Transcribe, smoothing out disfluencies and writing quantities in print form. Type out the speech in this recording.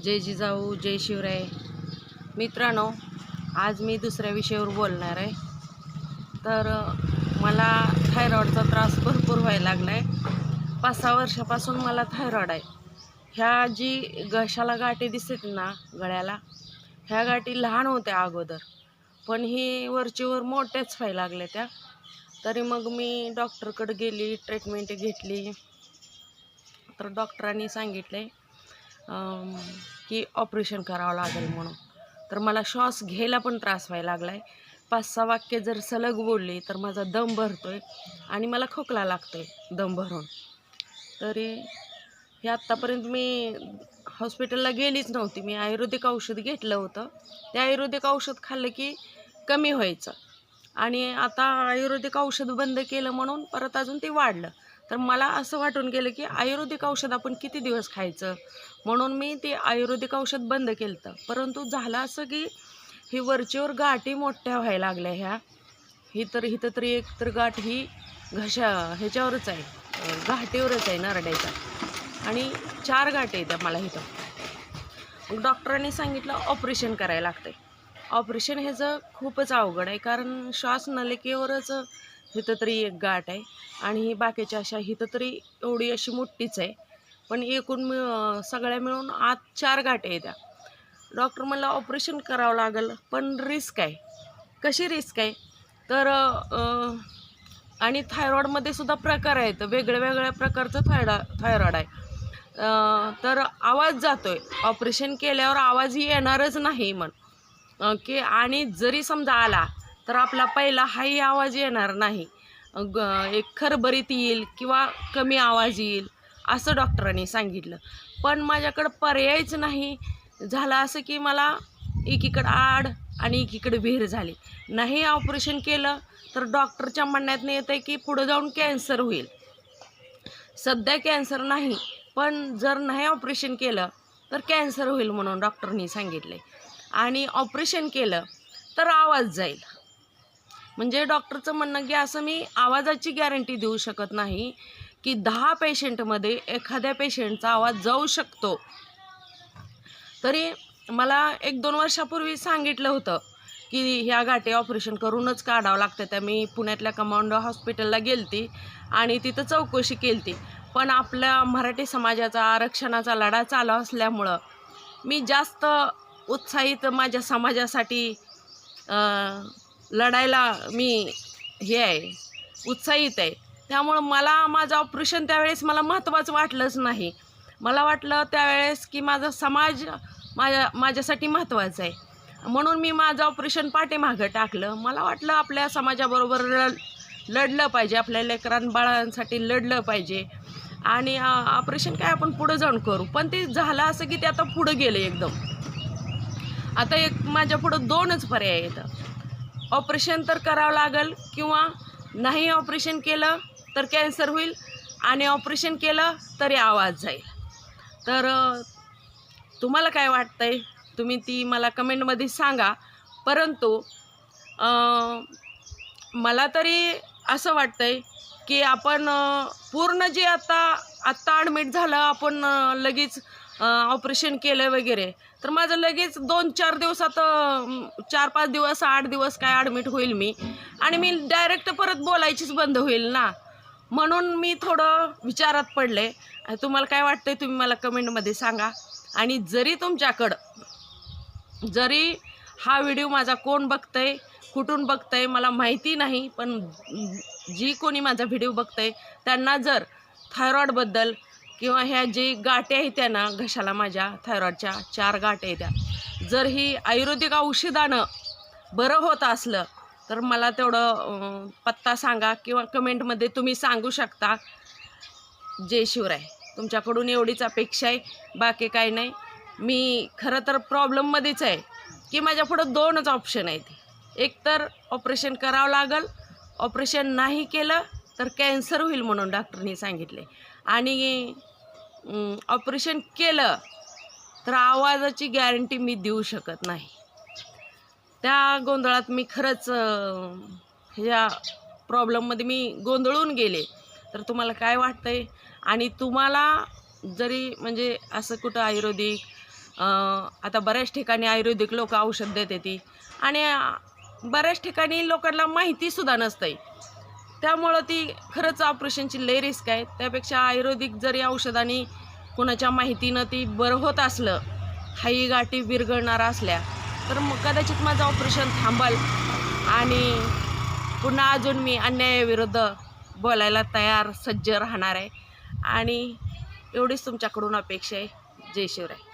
जय जिजाऊ जय शिवराय. मित्रांनो, आज मी दुसऱ्या विषयावर बोलणार आहे. तर मला थायरॉईडचा त्रास भरपूर व्हायला लागला आहे. 5-6 वर्षापासून मला थायरॉईड आहे. ह्या जी घशाला गाठी दिसत ना गळ्याला, ह्या गाठी लहान होत्या अगोदर, पण ही वरचीवर मोठ्याच व्हायला लागल्या त्या. तरी मग मी डॉक्टरकडे गेली, ट्रीटमेंट घेतली. तर डॉक्टरांनी सांगितले की ऑपरेशन करावं लागेल म्हणून. तर मला श्वास घ्यायला पण त्रास व्हायला लागला आहे. 5-6 वाक्य जर सलग बोलली तर माझा दम भरतोय आणि मला खोकला लागतोय दम भरून. तरी हे आत्तापर्यंत मी हॉस्पिटलला गेलीच नव्हती. मी आयुर्वेदिक औषध घेतलं होतं. ते आयुर्वेदिक औषध खाल्लं की कमी व्हायचं, आणि आता आयुर्वेदिक औषध बंद केलं म्हणून परत अजून ते वाढलं. तर मला असं वाटून गेलं की आयुर्वेदिक औषध आपण किती दिवस खायचं, म्हणून मी ते आयुर्वेदिक औषध बंद केलं होतं. परंतु झालं असं की ही वरचीवर गाठी मोठ्या व्हायला लागल्या. इथं तरी एक तर गाठ ही ह्याच्यावरच आहे, घाटीवरच आहे नरड्याच्या, आणि 4 गाठी आहेत त्या मला इथं. मग डॉक्टरांनी सांगितलं ऑपरेशन करायला लागतंय. ऑपरेशन ह्याचं खूपच अवघड आहे, कारण श्वास नलिकेवरच इथं तरी एक गाठ आहे, आणि ही बाकीच्या अशा इथं तरी एवढी अशी मोठीच आहे, पण एकूण सगळ्या मिळून आत 4 गाठी आहेत त्या. डॉक्टर म्हणलं ऑपरेशन करावं लागेल, पण रिस्क आहे. कशी रिस्क आहे तर आणि थायरॉईडमध्ये सुद्धा प्रकार आहेत, वेगळ्या प्रकारचं थायरॉईड आहे. तर आवाज जातोय, ऑपरेशन केल्यावर आवाजही येणारच नाही की, आणि जरी समजा आला तर आपला पहिला हाही आवाज येणार नाही, एक खरबरीत येईल किंवा कमी आवाज येईल असं डॉक्टरांनी सांगितलं. पण माझ्याकडं पर्यायच नाही. झालं असं की मला एकीकडं आड आणि एकीकडे विहीर झाली. नाही ऑपरेशन केलं तर डॉक्टरच्या म्हणण्यात येतं की पुढं जाऊन कॅन्सर होईल. सध्या कॅन्सर नाही, पण जर नाही ऑपरेशन केलं तर कॅन्सर होईल म्हणून डॉक्टरनी सांगितले. आणि ऑपरेशन केलं तर आवाज जाईल. म्हणजे डॉक्टरचं म्हणणं की असं मी आवाजाची गॅरंटी देऊ शकत नाही की 10 पेशंटमध्ये एखाद्या पेशंटचा आवाज जाऊ शकतो. तरी मला 1-2 वर्षापूर्वी सांगितलं होतं की ह्या गाठी ऑपरेशन करूनच काढावं लागतं. त्या मी पुण्यातल्या कमांडो हॉस्पिटलला गेलती आणि तिथं चौकशी केलती. पण आपल्या मराठी समाजाचा आरक्षणाचा लढा चालू असल्यामुळं मी जास्त उत्साहित माझ्या समाजासाठी लढायला मी उत्साहित आहे. त्यामुळं मला माझं ऑपरेशन त्यावेळेस मला महत्त्वाचं वाटलंच नाही. मला वाटलं त्यावेळेस की माझा समाज माझ्यासाठी महत्त्वाचं आहे, म्हणून मी माझं ऑपरेशन पाठीमागं टाकलं. मला वाटलं आपल्या समाजाबरोबर लढलं पाहिजे, आपल्या लेकरांबाळांसाठी लढलं पाहिजे, आणि ऑपरेशन काय आपण पुढं जाऊन करू. पण ते झालं असं की ते आता पुढं गेलं एकदम. आता माझ्या पुढं 2च पर्याय आहेत. ऑपरेशन तर करावं लागेल, किंवा नाही ऑपरेशन केलं तर कॅन्सर होईल, आणि ऑपरेशन केलं तरी आवाज जाईल. तर तुम्हाला काय वाटतंय तुम्ही ती मला कमेंटमध्ये सांगा. परंतु मला तरी असं वाटतंय की आपण पूर्ण जे आत्ता ॲडमिट झालं, आपण लगेच ऑपरेशन केलं वगैरे, तर माझं लगेच 2-4 दिवसात 4-5 दिवस 8 दिवस काय ॲडमिट होईल मी, आणि मी डायरेक्ट परत बोलायचीच बंद होईल ना. म्हणून मी थोडं विचारात पडले. तुम्हाला काय वाटतंय तुम्ही मला कमेंटमध्ये सांगा. आणि जरी हा व्हिडिओ माझा कोण बघतंय, कुठून बघतंय मला माहिती नाही, पण जी कोणी माझा व्हिडिओ बघतंय त्यांना जर थायरॉईडबद्दल किंवा ह्या जी गाठी आहेत त्या ना घशाला, माझ्या थायरॉईडच्या 4 गाठी आहेत त्या, जर ही आयुर्वेदिक औषधानं बरं होत असलं तर मला तेवढं पत्ता सांगा, किंवा कमेंटमध्ये तुम्ही सांगू शकता. जय शिवराय. तुमच्याकडून एवढीच अपेक्षा आहे, बाकी काही नाही. मी खरं तर प्रॉब्लेममध्येच आहे की माझ्या पुढं 2च ऑप्शन आहेत. एक तर ऑपरेशन करावं लागेल, ऑपरेशन नाही केलं तर कॅन्सर होईल म्हणून डॉक्टरनी सांगितले, आणि ऑपरेशन केलं तर आवाजाची गॅरंटी मी देऊ शकत नाही. त्या गोंधळात मी खरंच ह्या प्रॉब्लेममध्ये मी गोंधळून गेले. तर तुम्हाला काय वाटतंय? आणि तुम्हाला जरी म्हणजे असं कुठं आयुर्वेदिक आता बऱ्याच ठिकाणी आयुर्वेदिक लोक औषध देते ती आणि बऱ्याच ठिकाणी लोकांना माहितीसुद्धा नसते, त्यामुळं ती खरंच ऑपरेशनची लय रिस्क आहे. त्यापेक्षा आयुर्वेदिक जरी औषधाने कुणाच्या माहितीनं ती बरं होत असलं, हाई गाठी विरघळणार असल्या, तर मग कदाचित माझं ऑपरेशन थांबल आणि पुन्हा अजून मी अन्यायाविरुद्ध बोलायला तयार सज्ज राहणार आहे. आणि एवढीच तुमच्याकडून अपेक्षा आहे. जय शिवराय.